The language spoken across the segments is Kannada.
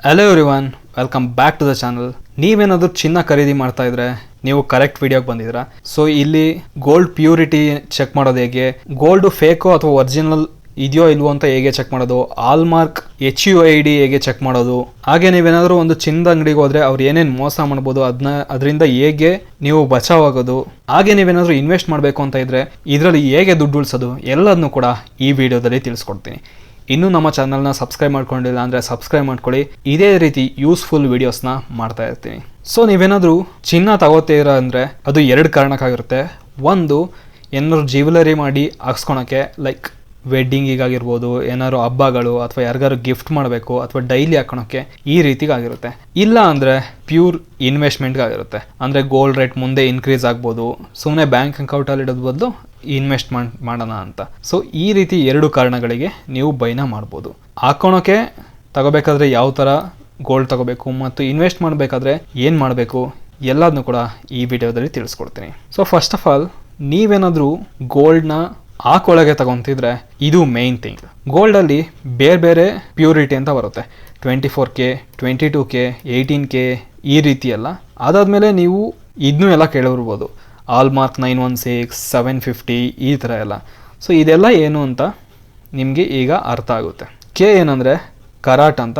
Hello everyone, welcome back to the channel. ನೀವೇನಾದರೂ ಚಿನ್ನ ಖರೀದಿ ಮಾಡ್ತಾ ಇದ್ರೆ ನೀವು ಕರೆಕ್ಟ್ ವಿಡಿಯೋಗೆ ಬಂದಿದ್ದೀರಾ. ಸೊ ಇಲ್ಲಿ ಗೋಲ್ಡ್ ಪ್ಯೂರಿಟಿ ಚೆಕ್ ಮಾಡೋದು ಹೇಗೆ, ಗೋಲ್ಡ್ ಫೇಕೋ ಅಥವಾ ಒರಿಜಿನಲ್ ಇದೆಯೋ ಇಲ್ವೋ ಅಂತ ಹೇಗೆ ಚೆಕ್ ಮಾಡೋದು, ಹಾಲ್ಮಾರ್ಕ್ HUID ಹೇಗೆ ಚೆಕ್ ಮಾಡೋದು, ಹಾಗೆ ನೀವೇನಾದರೂ ಒಂದು ಚಿನ್ನದ ಅಂಗಡಿಗೆ ಹೋದ್ರೆ ಅವ್ರು ಏನೇನು ಮೋಸ ಮಾಡ್ಬೋದು ಅದರಿಂದ ಹೇಗೆ ನೀವು ಬಚಾವಾಗೋದು, ಹಾಗೆ ನೀವೇನಾದರೂ ಇನ್ವೆಸ್ಟ್ ಮಾಡಬೇಕು ಅಂತ ಇದ್ರೆ ಇದರಲ್ಲಿ ಹೇಗೆ ದುಡ್ಡು ಉಳಿಸೋದು ಎಲ್ಲದನ್ನು ಕೂಡ ಈ ವಿಡಿಯೋದಲ್ಲಿ ತಿಳಿಸ್ಕೊಡ್ತೀನಿ. ಇನ್ನೂ ನಮ್ಮ ಚಾನಲ್ನ ಸಬ್ಸ್ಕ್ರೈಬ್ ಮಾಡ್ಕೊಂಡಿಲ್ಲ ಅಂದರೆ ಸಬ್ಸ್ಕ್ರೈಬ್ ಮಾಡ್ಕೊಳ್ಳಿ. ಇದೇ ರೀತಿ ಯೂಸ್ಫುಲ್ ವೀಡಿಯೋಸ್ನ ಮಾಡ್ತಾ ಇರ್ತೀನಿ. ಸೊ ನೀವೇನಾದರೂ ಚಿನ್ನ ತಗೋತೀರಾ ಅಂದರೆ ಅದು ಎರಡು ಕಾರಣಕ್ಕಾಗಿರುತ್ತೆ. ಒಂದು, ಏನಾದ್ರು ಜ್ಯುವೆಲರಿ ಮಾಡಿ ಹಾಕ್ಸ್ಕೊಳಕ್ಕೆ, ಲೈಕ್ ವೆಡ್ಡಿಂಗಿಗಾಗಿರ್ಬೋದು, ಏನಾದ್ರು ಹಬ್ಬಗಳು ಅಥವಾ ಯಾರಿಗಾರು ಗಿಫ್ಟ್ ಮಾಡಬೇಕು ಅಥವಾ ಡೈಲಿ ಹಾಕೊಳಕ್ಕೆ ಈ ರೀತಿಗಾಗಿರುತ್ತೆ. ಇಲ್ಲ ಅಂದರೆ ಪ್ಯೂರ್ ಇನ್ವೆಸ್ಟ್ಮೆಂಟ್ಗಾಗಿರುತ್ತೆ. ಅಂದರೆ ಗೋಲ್ಡ್ ರೇಟ್ ಮುಂದೆ ಇನ್ಕ್ರೀಸ್ ಆಗ್ಬೋದು, ಸುಮ್ಮನೆ ಬ್ಯಾಂಕ್ ಅಕೌಂಟಲ್ಲಿ ಇಡೋದು ಬದಲು ಇನ್ವೆಸ್ಟ್ಮೆಂಟ್ ಮಾಡೋಣ ಅಂತ. ಸೊ ಈ ರೀತಿ ಎರಡು ಕಾರಣಗಳಿಗೆ ನೀವು ಬೈನ ಮಾಡ್ಬೋದು. ಹಾಕೊಳಕ್ಕೆ ತಗೋಬೇಕಾದ್ರೆ ಯಾವ ಥರ ಗೋಲ್ಡ್ ತಗೋಬೇಕು ಮತ್ತು ಇನ್ವೆಸ್ಟ್ ಮಾಡಬೇಕಾದ್ರೆ ಏನು ಮಾಡಬೇಕು ಎಲ್ಲದನ್ನು ಕೂಡ ಈ ವಿಡಿಯೋದಲ್ಲಿ ತಿಳಿಸ್ಕೊಡ್ತೀನಿ. ಸೊ ಫಸ್ಟ್ ಆಫ್ ಆಲ್, ನೀವೇನಾದರೂ ಗೋಲ್ಡ್ನ ಹಾಕೊಳಗೆ ತಗೊತಿದ್ರೆ ಇದು ಮೇನ್ ಥಿಂಗ್. ಗೋಲ್ಡಲ್ಲಿ ಬೇರೆ ಬೇರೆ ಪ್ಯೂರಿಟಿ ಅಂತ ಬರುತ್ತೆ. 24K, 22K, 18K ಈ ರೀತಿ ಎಲ್ಲ. ಅದಾದಮೇಲೆ ನೀವು ಇದನ್ನೂ ಎಲ್ಲ ಕೇಳಿರ್ಬೋದು, ಹಾಲ್ಮಾರ್ಕ್ 916, 750 ಈ ಥರ ಎಲ್ಲ. ಸೊ ಇದೆಲ್ಲ ಏನು ಅಂತ ನಿಮಗೆ ಈಗ ಅರ್ಥ ಆಗುತ್ತೆ. ಕೆ ಏನಂದರೆ ಕರಾಟ್ ಅಂತ.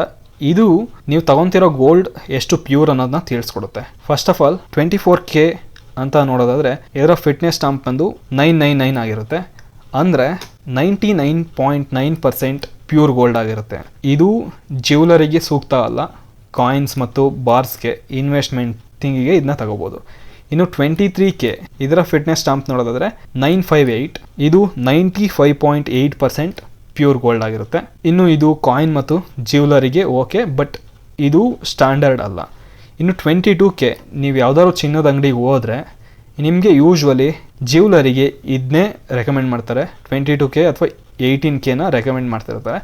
ಇದು ನೀವು ತಗೊತಿರೋ ಗೋಲ್ಡ್ ಎಷ್ಟು ಪ್ಯೂರ್ ಅನ್ನೋದನ್ನ ತಿಳಿಸ್ಕೊಡುತ್ತೆ. ಫಸ್ಟ್ ಆಫ್ ಆಲ್ 24K ಅಂತ ನೋಡೋದಾದರೆ ಇದರ ಫಿಟ್ನೆಸ್ ಸ್ಟಾಂಪ್ ಬಂದು 999 ಆಗಿರುತ್ತೆ. ಅಂದರೆ 99.9% ಪ್ಯೂರ್ ಗೋಲ್ಡ್ ಆಗಿರುತ್ತೆ. ಇದು ಜ್ಯುವೆಲರಿಗೆ ಸೂಕ್ತ ಅಲ್ಲ, ಕಾಯಿನ್ಸ್ ಮತ್ತು ಬಾರ್ಸ್ಗೆ ಇನ್ವೆಸ್ಟ್ಮೆಂಟ್ ಥಿಂಗಿಗೆ ಇದನ್ನ ತಗೋಬೋದು. ಇನ್ನು 23K ಇದರ ಫಿಟ್ನೆಸ್ ಸ್ಟಾಂಪ್ ನೋಡೋದಾದರೆ 958, ಇದು 95.8% ಪ್ಯೂರ್ ಗೋಲ್ಡ್ ಆಗಿರುತ್ತೆ. ಇನ್ನು ಇದು ಕಾಯಿನ್ ಮತ್ತು ಜ್ಯುವೆಲರಿಗೆ ಓಕೆ, ಬಟ್ ಇದು ಸ್ಟ್ಯಾಂಡರ್ಡ್ ಅಲ್ಲ. ಇನ್ನು 22K ನೀವು ಯಾವ್ದಾದ್ರು ಚಿನ್ನದ ಅಂಗಡಿಗೆ ಹೋದರೆ ನಿಮಗೆ ಯೂಶ್ವಲಿ ಜ್ಯುವೆಲರಿಗೆ ಇದನ್ನೇ ರೆಕಮೆಂಡ್ ಮಾಡ್ತಾರೆ. 22K ಅಥವಾ 18Kನ ರೆಕಮೆಂಡ್ ಮಾಡ್ತಿರ್ತಾರೆ.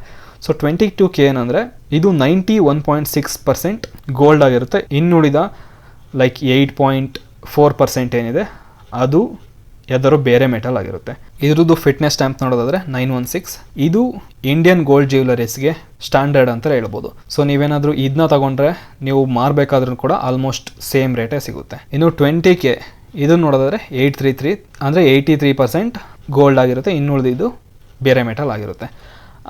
ಸೊ 22K ಏನಂದರೆ ಇದು 91.6% ಗೋಲ್ಡ್ ಆಗಿರುತ್ತೆ. ಇನ್ನುಳಿದ ಲೈಕ್ 8.4% ಏನಿದೆ ಅದು ಯಾವ್ದಾದ್ರು ಬೇರೆ ಮೆಟಲ್ ಆಗಿರುತ್ತೆ. ಇದ್ರದ್ದು ಫಿಟ್ನೆಸ್ ಸ್ಟ್ಯಾಂಪ್ ನೋಡೋದಾದರೆ 916. ಇದು ಇಂಡಿಯನ್ ಗೋಲ್ಡ್ ಜ್ಯುವೆಲರೀಸ್ಗೆ ಸ್ಟ್ಯಾಂಡರ್ಡ್ ಅಂತ ಹೇಳ್ಬೋದು. ಸೊ ನೀವೇನಾದರೂ ಇದನ್ನ ತಗೊಂಡ್ರೆ ನೀವು ಮಾರಬೇಕಾದ್ರೂ ಕೂಡ ಆಲ್ಮೋಸ್ಟ್ ಸೇಮ್ ರೇಟೇ ಸಿಗುತ್ತೆ. ಇನ್ನು 20K ಇದನ್ನು ನೋಡೋದಾದರೆ 833, ಅಂದರೆ 83% ಗೋಲ್ಡ್ ಆಗಿರುತ್ತೆ. ಇನ್ನುಳಿದಿದ್ದು ಬೇರೆ ಮೆಟಲ್ ಆಗಿರುತ್ತೆ.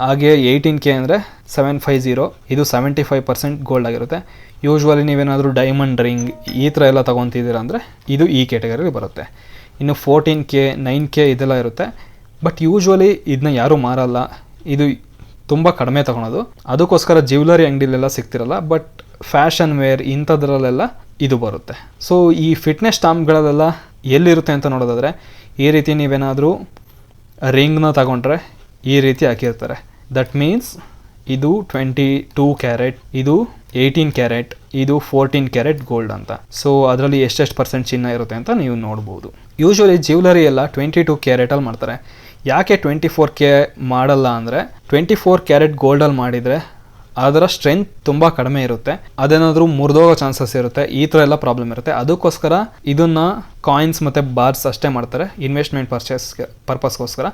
ಹಾಗೆ 18K ಅಂದರೆ 750, ಇದು 75% ಗೋಲ್ಡ್ ಆಗಿರುತ್ತೆ. ಯೂಶ್ವಲಿ ನೀವೇನಾದರೂ ಡೈಮಂಡ್ ರಿಂಗ್ ಈ ಥರ ಎಲ್ಲ ತೊಗೊತಿದ್ದೀರ ಅಂದರೆ ಇದು ಈ ಕ್ಯಾಟಗರಿಗೆ ಬರುತ್ತೆ. ಇನ್ನು 14K, 9K ಇದೆಲ್ಲ ಇರುತ್ತೆ. ಬಟ್ ಯೂಶ್ವಲಿ ಇದನ್ನ ಯಾರೂ ಮಾರಲ್ಲ, ಇದು ತುಂಬ ಕಡಿಮೆ ತೊಗೊಳೋದು. ಅದಕ್ಕೋಸ್ಕರ ಜ್ಯುವೆಲರಿ ಅಂಗಡಿಲೆಲ್ಲ ಸಿಗ್ತಿರಲ್ಲ, ಬಟ್ ಫ್ಯಾಷನ್ ವೇರ್ ಇಂಥದ್ರಲ್ಲೆಲ್ಲ ಇದು ಬರುತ್ತೆ. ಸೊ ಈ ಫಿಟ್ನೆಸ್ ಸ್ಟಾಂಪ್ಗಳಲ್ಲೆಲ್ಲ ಎಲ್ಲಿರುತ್ತೆ ಅಂತ ನೋಡೋದಾದರೆ ಈ ರೀತಿ ನೀವೇನಾದರೂ ರಿಂಗ್ನ ತಗೊಂಡ್ರೆ ಈ ರೀತಿ ಹಾಕಿರ್ತಾರೆ. ದಟ್ ಮೀನ್ಸ್ ಇದು 22 ಕ್ಯಾರೆಟ್, ಇದು 18 ಕ್ಯಾರೆಟ್, ಇದು 14 ಕ್ಯಾರೆಟ್ ಗೋಲ್ಡ್ ಅಂತ. ಸೊ ಅದರಲ್ಲಿ ಎಷ್ಟೆಷ್ಟು % ಚಿನ್ನ ಇರುತ್ತೆ ಅಂತ ನೀವು ನೋಡ್ಬೋದು. ಯೂಶ್ವಲಿ ಜ್ಯುವೆಲರಿ ಎಲ್ಲ 22 ಕ್ಯಾರೆಟಲ್ಲಿ ಮಾಡ್ತಾರೆ. ಯಾಕೆ 24K ಮಾಡಲ್ಲ ಅಂದರೆ 24 ಕ್ಯಾರೆಟ್ ಗೋಲ್ಡಲ್ಲಿ ಮಾಡಿದರೆ ಅದರ ಸ್ಟ್ರೆಂತ್ ತುಂಬ ಕಡಿಮೆ ಇರುತ್ತೆ, ಅದೇನಾದರೂ ಮುರಿದೋಗೋ ಚಾನ್ಸಸ್ ಇರುತ್ತೆ, ಈ ಥರ ಎಲ್ಲ ಪ್ರಾಬ್ಲಮ್ ಇರುತ್ತೆ. ಅದಕ್ಕೋಸ್ಕರ ಇದನ್ನು ಕಾಯಿನ್ಸ್ ಮತ್ತು ಬಾರ್ಸ್ ಅಷ್ಟೇ ಮಾಡ್ತಾರೆ, ಇನ್ವೆಸ್ಟ್ಮೆಂಟ್ ಪರ್ಪಸ್ಗೋಸ್ಕರ.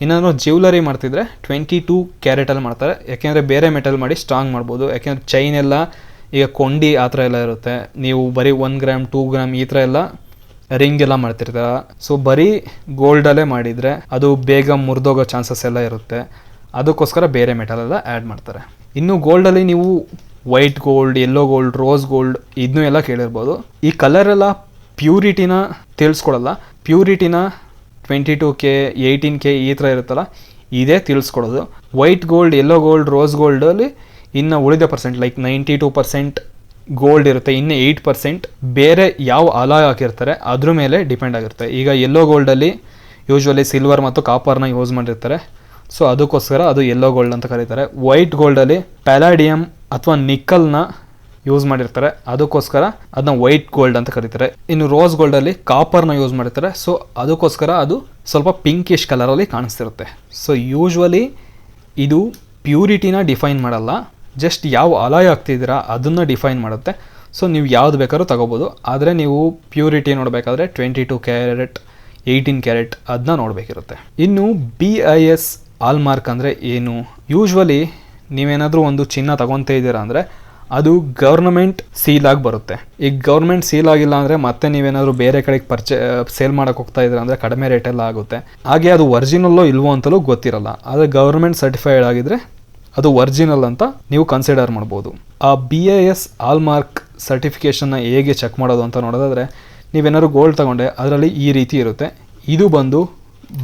ಇನ್ನೇನಾದ್ರು ಜ್ಯುವೆಲರಿ ಮಾಡ್ತಿದ್ರೆ 22 ಕ್ಯಾರೆಟಲ್ಲಿ ಮಾಡ್ತಾರೆ. ಯಾಕೆಂದರೆ ಬೇರೆ ಮೆಟಲ್ ಮಾಡಿ ಸ್ಟ್ರಾಂಗ್ ಮಾಡ್ಬೋದು. ಯಾಕೆಂದರೆ ಚೈನ್ ಎಲ್ಲ ಈಗ ಕೊಂಡಿ ಆ ಥರ ಎಲ್ಲ ಇರುತ್ತೆ, ನೀವು ಬರೀ 1 ಗ್ರಾಮ್ 2 ಗ್ರಾಮ್ ಈ ಥರ ಎಲ್ಲ ರಿಂಗ್ ಎಲ್ಲ ಮಾಡ್ತಿರ್ತೀರ. ಸೊ ಬರೀ ಗೋಲ್ಡಲ್ಲೇ ಮಾಡಿದರೆ ಅದು ಬೇಗ ಮುರಿದೋಗೋ ಚಾನ್ಸಸ್ ಎಲ್ಲ ಇರುತ್ತೆ. ಅದಕ್ಕೋಸ್ಕರ ಬೇರೆ ಮೆಟಲ್ ಎಲ್ಲ ಆ್ಯಡ್ ಮಾಡ್ತಾರೆ. ಇನ್ನು ಗೋಲ್ಡಲ್ಲಿ ನೀವು white gold, yellow gold, rose gold ಇದನ್ನೂ ಎಲ್ಲ ಕೇಳಿರ್ಬೋದು. ಈ ಕಲರೆಲ್ಲ ಪ್ಯೂರಿಟಿನ ತಿಳಿಸ್ಕೊಡಲ್ಲ. ಪ್ಯೂರಿಟಿನ 22K, 18K ಈ ಥರ ಇರುತ್ತಲ್ಲ ಇದೇ ತಿಳಿಸ್ಕೊಡೋದು. White gold, yellow gold, rose ಗೋಲ್ಡಲ್ಲಿ ಇನ್ನು ಉಳಿದ ಪರ್ಸೆಂಟ್ ಲೈಕ್ 92% ಗೋಲ್ಡ್ ಇರುತ್ತೆ. ಇನ್ನು 8% ಬೇರೆ ಯಾವ ಅಲಾಯ್ ಹಾಕಿರ್ತಾರೆ ಅದ್ರ ಮೇಲೆ ಡಿಪೆಂಡ್ ಆಗಿರುತ್ತೆ. ಈಗ ಯೆಲ್ಲೋ ಗೋಲ್ಡಲ್ಲಿ ಯೂಶ್ವಲಿ ಸಿಲ್ವರ್ ಮತ್ತು ಕಾಪರ್ನ ಯೂಸ್ ಮಾಡಿರ್ತಾರೆ. ಸೊ ಅದಕ್ಕೋಸ್ಕರ ಅದು ಯೆಲ್ಲೋ ಗೋಲ್ಡ್ ಅಂತ ಕರೀತಾರೆ. ವೈಟ್ ಗೋಲ್ಡಲ್ಲಿ ಪ್ಯಾಲಾಡಿಯಮ್ ಅಥವಾ ನಿಕ್ಕಲ್ನ ಯೂಸ್ ಮಾಡಿರ್ತಾರೆ, ಅದಕ್ಕೋಸ್ಕರ ಅದನ್ನ ವೈಟ್ ಗೋಲ್ಡ್ ಅಂತ ಕರೀತಾರೆ. ಇನ್ನು ರೋಸ್ ಗೋಲ್ಡಲ್ಲಿ ಕಾಪರ್ನ ಯೂಸ್ ಮಾಡಿರ್ತಾರೆ. ಸೊ ಅದಕ್ಕೋಸ್ಕರ ಅದು ಸ್ವಲ್ಪ ಪಿಂಕಿಶ್ ಕಲರಲ್ಲಿ ಕಾಣಿಸ್ತಿರುತ್ತೆ. ಸೊ ಯೂಶ್ವಲಿ ಇದು ಪ್ಯೂರಿಟಿನ ಡಿಫೈನ್ ಮಾಡಲ್ಲ, ಜಸ್ಟ್ ಯಾವ ಅಲಾಯ್ ಆಗ್ತಿದ್ದೀರಾ ಅದನ್ನು ಡಿಫೈನ್ ಮಾಡುತ್ತೆ. ಸೊ ನೀವು ಯಾವ್ದು ಬೇಕಾದ್ರೂ ತಗೋಬೋದು. ಆದರೆ ನೀವು ಪ್ಯೂರಿಟಿ ನೋಡಬೇಕಾದ್ರೆ 22 ಕ್ಯಾರೆಟ್, 18 ಕ್ಯಾರೆಟ್ ಅದನ್ನ ನೋಡಬೇಕಿರುತ್ತೆ. ಇನ್ನು BIS ಹಾಲ್ಮಾರ್ಕ್ ಅಂದರೆ ಏನು? ಯೂಶ್ವಲಿ ನೀವೇನಾದರೂ ಒಂದು ಚಿನ್ನ ತಗೊತಾ ಇದ್ದೀರಾ ಅಂದರೆ ಅದು ಗೌರ್ನಮೆಂಟ್ ಸೀಲ್ ಆಗಿ ಬರುತ್ತೆ. ಈಗ ಗೌರ್ಮೆಂಟ್ ಸೀಲ್ ಆಗಿಲ್ಲ ಅಂದರೆ ಮತ್ತೆ ನೀವೇನಾದರೂ ಬೇರೆ ಕಡೆಗೆ ಸೇಲ್ ಮಾಡೋಕೆ ಹೋಗ್ತಾ ಇದ್ರೆ ಅಂದರೆ ಕಡಿಮೆ ರೇಟೆಲ್ಲ ಆಗುತ್ತೆ. ಹಾಗೆ ಅದು ಒರಿಜಿನಲ್ಲೋ ಇಲ್ವೋ ಅಂತಲೂ ಗೊತ್ತಿರಲ್ಲ. ಆದರೆ ಗೌರ್ಮೆಂಟ್ ಸರ್ಟಿಫೈಡ್ ಆಗಿದ್ರೆ ಅದು ಒರಿಜಿನಲ್ ಅಂತ ನೀವು ಕನ್ಸಿಡರ್ ಮಾಡ್ಬೋದು. ಆ BIS ಹಾಲ್ಮಾರ್ಕ್ ಸರ್ಟಿಫಿಕೇಷನ್ನ ಹೇಗೆ ಚೆಕ್ ಮಾಡೋದು ಅಂತ ನೋಡೋದಾದರೆ, ನೀವೇನಾದ್ರು ಗೋಲ್ಡ್ ತಗೊಂಡೆ ಅದರಲ್ಲಿ ಈ ರೀತಿ ಇರುತ್ತೆ. ಇದು ಬಂದು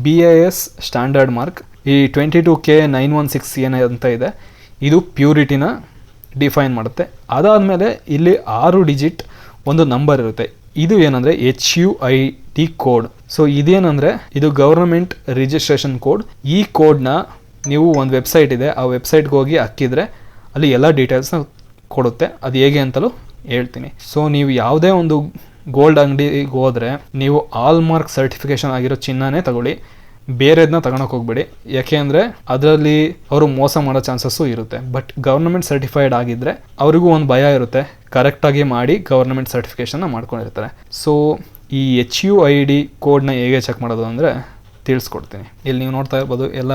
BIS ಸ್ಟ್ಯಾಂಡರ್ಡ್ ಮಾರ್ಕ್. ಈ 22K916 ಅಂತ ಇದೆ, ಇದು ಪ್ಯೂರಿಟಿನ ಡಿಫೈನ್ ಮಾಡುತ್ತೆ. ಅದಾದಮೇಲೆ ಇಲ್ಲಿ 6 ಡಿಜಿಟ್ ಒಂದು ನಂಬರ್ ಇರುತ್ತೆ. ಇದು ಏನಂದರೆ HUID ಕೋಡ್. ಸೊ ಇದೇನಂದರೆ ಇದು ಗೌರ್ನಮೆಂಟ್ ರಿಜಿಸ್ಟ್ರೇಷನ್ ಕೋಡ್. ಈ ಕೋಡ್ನ ನೀವು ಒಂದು ವೆಬ್ಸೈಟ್ ಇದೆ, ಆ ವೆಬ್ಸೈಟ್ಗೆ ಹೋಗಿ ಹಾಕಿದರೆ ಅಲ್ಲಿ ಎಲ್ಲ ಡೀಟೇಲ್ಸ್ನ ಕೊಡುತ್ತೆ. ಅದು ಹೇಗೆ ಅಂತಲೂ ಹೇಳ್ತೀನಿ. ಸೊ ನೀವು ಯಾವುದೇ ಒಂದು ಗೋಲ್ಡ್ ಅಂಗಡಿಗೆ ಹೋದರೆ ನೀವು ಹಾಲ್ಮಾರ್ಕ್ ಸರ್ಟಿಫಿಕೇಷನ್ ಆಗಿರೋ ಚಿನ್ನನೇ ತಗೊಳ್ಳಿ, ಬೇರೆದನ್ನ ತಗೊಳಕ್ಕೆ ಹೋಗ್ಬೇಡಿ. ಯಾಕೆ ಅಂದರೆ ಅದರಲ್ಲಿ ಅವರು ಮೋಸ ಮಾಡೋ ಚಾನ್ಸಸ್ಸು ಇರುತ್ತೆ. ಬಟ್ ಗೌರ್ನಮೆಂಟ್ ಸರ್ಟಿಫೈಡ್ ಆಗಿದ್ದರೆ ಅವರಿಗೂ ಒಂದು ಭಯ ಇರುತ್ತೆ, ಕರೆಕ್ಟಾಗಿ ಮಾಡಿ ಗೌರ್ನಮೆಂಟ್ ಸರ್ಟಿಫಿಕೇಷನ್ನ ಮಾಡ್ಕೊಂಡಿರ್ತಾರೆ. ಸೊ ಈ HUID ಕೋಡ್ನ ಹೇಗೆ ಚೆಕ್ ಮಾಡೋದು ಅಂದರೆ ತಿಳಿಸ್ಕೊಡ್ತೀನಿ. ಇಲ್ಲಿ ನೀವು ನೋಡ್ತಾ ಇರ್ಬೋದು, ಎಲ್ಲ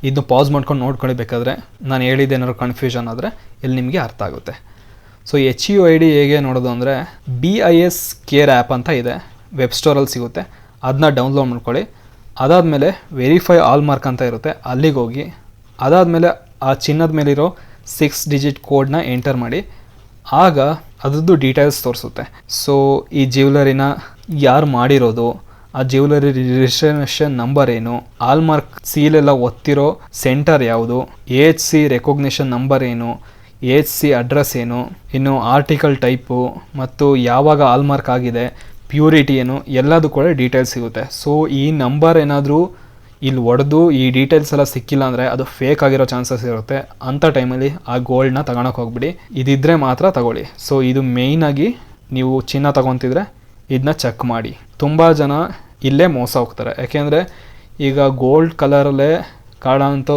ಇದನ್ನು ಪಾಸ್ ಮಾಡ್ಕೊಂಡು ನೋಡ್ಕೊಳ್ಳಿ. ಬೇಕಾದರೆ ನಾನು ಹೇಳಿದ್ದೇನಾದ್ರು ಕನ್ಫ್ಯೂಷನ್ ಆದರೆ ಇಲ್ಲಿ ನಿಮಗೆ ಅರ್ಥ ಆಗುತ್ತೆ. ಸೊ HUID ಹೇಗೆ ನೋಡೋದು ಅಂದರೆ BIS ಕೇರ್ ಆ್ಯಪ್ ಅಂತ ಇದೆ, ವೆಬ್ ಸ್ಟೋರಲ್ಲಿ ಸಿಗುತ್ತೆ, ಅದನ್ನ ಡೌನ್ಲೋಡ್ ಮಾಡ್ಕೊಳ್ಳಿ. ಅದಾದಮೇಲೆ ವೆರಿಫೈ ಹಾಲ್ಮಾರ್ಕ್ ಅಂತ ಇರುತ್ತೆ, ಅಲ್ಲಿಗೆ ಹೋಗಿ ಅದಾದಮೇಲೆ ಆ ಚಿನ್ನದ ಮೇಲಿರೋ 6 ಡಿಜಿಟ್ ಕೋಡ್ನ ಎಂಟರ್ ಮಾಡಿ. ಆಗ ಅದರದ್ದು ಡೀಟೇಲ್ಸ್ ತೋರಿಸುತ್ತೆ. ಸೊ ಈ ಜ್ಯುವೆಲರಿನ ಯಾರು ಮಾಡಿರೋದು, ಆ ಜ್ಯುವೆಲರಿ ರಿಜಿಸ್ಟ್ರೇಷನ್ ನಂಬರ್ ಏನು, ಹಾಲ್ಮಾರ್ಕ್ ಸೀಲೆಲ್ಲ ಒತ್ತಿರೋ ಸೆಂಟರ್ ಯಾವುದು, AHC ರೆಕಗ್ನಿಷನ್ ನಂಬರ್ ಏನು, AHC ಅಡ್ರೆಸ್ ಏನು, ಇನ್ನು ಆರ್ಟಿಕಲ್ ಟೈಪು ಮತ್ತು ಯಾವಾಗ ಹಾಲ್ಮಾರ್ಕ್ ಆಗಿದೆ, ಪ್ಯೂರಿಟಿ ಏನು, ಎಲ್ಲದೂ ಕೂಡ ಡೀಟೇಲ್ಸ್ ಸಿಗುತ್ತೆ. ಸೊ ಈ ನಂಬರ್ ಏನಾದರೂ ಇಲ್ಲಿ ಹೊಡೆದು ಈ ಡೀಟೇಲ್ಸ್ ಎಲ್ಲ ಸಿಕ್ಕಿಲ್ಲ ಅಂದರೆ ಅದು ಫೇಕ್ ಆಗಿರೋ ಚಾನ್ಸಸ್ ಇರುತ್ತೆ. ಅಂಥ ಟೈಮಲ್ಲಿ ಆ ಗೋಲ್ಡ್ನ ತಗೊಳಕ್ಕೆ ಹೋಗ್ಬಿಡಿ, ಇದಿದ್ದರೆ ಮಾತ್ರ ತಗೊಳ್ಳಿ. ಸೊ ಇದು ಮೇಯ್ನಾಗಿ ನೀವು ಚಿನ್ನ ತಗೊತಿದ್ರೆ ಇದನ್ನ ಚೆಕ್ ಮಾಡಿ. ತುಂಬ ಜನ ಇಲ್ಲೇ ಮೋಸ ಹೋಗ್ತಾರೆ. ಯಾಕೆಂದರೆ ಈಗ ಗೋಲ್ಡ್ ಕಲರಲ್ಲೇ ಕಾಣೋಂಥ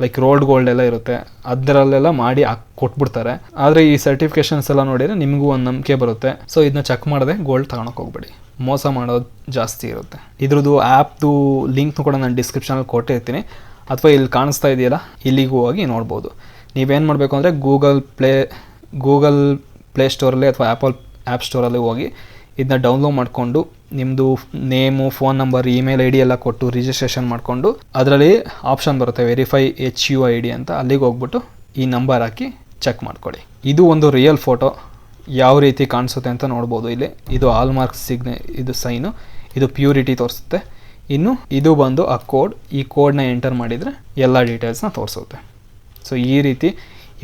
ಲೈಕ್ ರೋಲ್ಡ್ ಗೋಲ್ಡ್ ಎಲ್ಲ ಇರುತ್ತೆ, ಅದರಲ್ಲೆಲ್ಲ ಮಾಡಿ ಕೊಟ್ಬಿಡ್ತಾರೆ. ಆದರೆ ಈ ಸರ್ಟಿಫಿಕೇಷನ್ಸ್ ಎಲ್ಲ ನೋಡಿದರೆ ನಿಮಗೂ ಒಂದು ನಂಬಿಕೆ ಬರುತ್ತೆ. ಸೊ ಇದನ್ನ ಚೆಕ್ ಮಾಡದೆ ಗೋಲ್ಡ್ ತಗೊಳಕ್ಕೆ ಹೋಗ್ಬೇಡಿ, ಮೋಸ ಮಾಡೋದು ಜಾಸ್ತಿ ಇರುತ್ತೆ. ಇದ್ರದ್ದು ಆ್ಯಪ್ದು ಲಿಂಕ್ನು ಕೂಡ ನಾನು ಡಿಸ್ಕ್ರಿಪ್ಷನಲ್ಲಿ ಕೊಟ್ಟಿರ್ತೀನಿ, ಅಥವಾ ಇಲ್ಲಿ ಕಾಣಿಸ್ತಾ ಇದೆಯಲ್ಲ ಇಲ್ಲಿಗೂ ಹೋಗಿ ನೋಡ್ಬೋದು. ನೀವೇನು ಮಾಡಬೇಕು ಅಂದರೆ ಗೂಗಲ್ ಪ್ಲೇ ಸ್ಟೋರಲ್ಲಿ ಅಥವಾ ಆ್ಯಪ್ ಸ್ಟೋರಲ್ಲಿ ಹೋಗಿ ಇದನ್ನ ಡೌನ್ಲೋಡ್ ಮಾಡಿಕೊಂಡು ನಿಮ್ಮದು name, phone number, email ID ಎಲ್ಲ ಕೊಟ್ಟು ರಿಜಿಸ್ಟ್ರೇಷನ್ ಮಾಡಿಕೊಂಡು ಅದರಲ್ಲಿ ಆಪ್ಷನ್ ಬರುತ್ತೆ ವೆರಿಫೈ HUID ಅಂತ, ಅಲ್ಲಿಗೆ ಹೋಗ್ಬಿಟ್ಟು ಈ ನಂಬರ್ ಹಾಕಿ ಚೆಕ್ ಮಾಡ್ಕೊಳ್ಳಿ. ಇದು ಒಂದು ರಿಯಲ್ ಫೋಟೋ ಯಾವ ರೀತಿ ಕಾಣಿಸುತ್ತೆ ಅಂತ ನೋಡ್ಬೋದು. ಇಲ್ಲಿ ಇದು ಹಾಲ್ಮಾರ್ಕ್ ಇದು ಸೈನು, ಇದು ಪ್ಯೂರಿಟಿ ತೋರಿಸುತ್ತೆ. ಇನ್ನು ಇದು ಬಂದು ಆ ಕೋಡ್, ಈ ಕೋಡ್ನ ಎಂಟರ್ ಮಾಡಿದರೆ ಎಲ್ಲ ಡೀಟೇಲ್ಸ್ನ ತೋರಿಸುತ್ತೆ. ಸೊ ಈ ರೀತಿ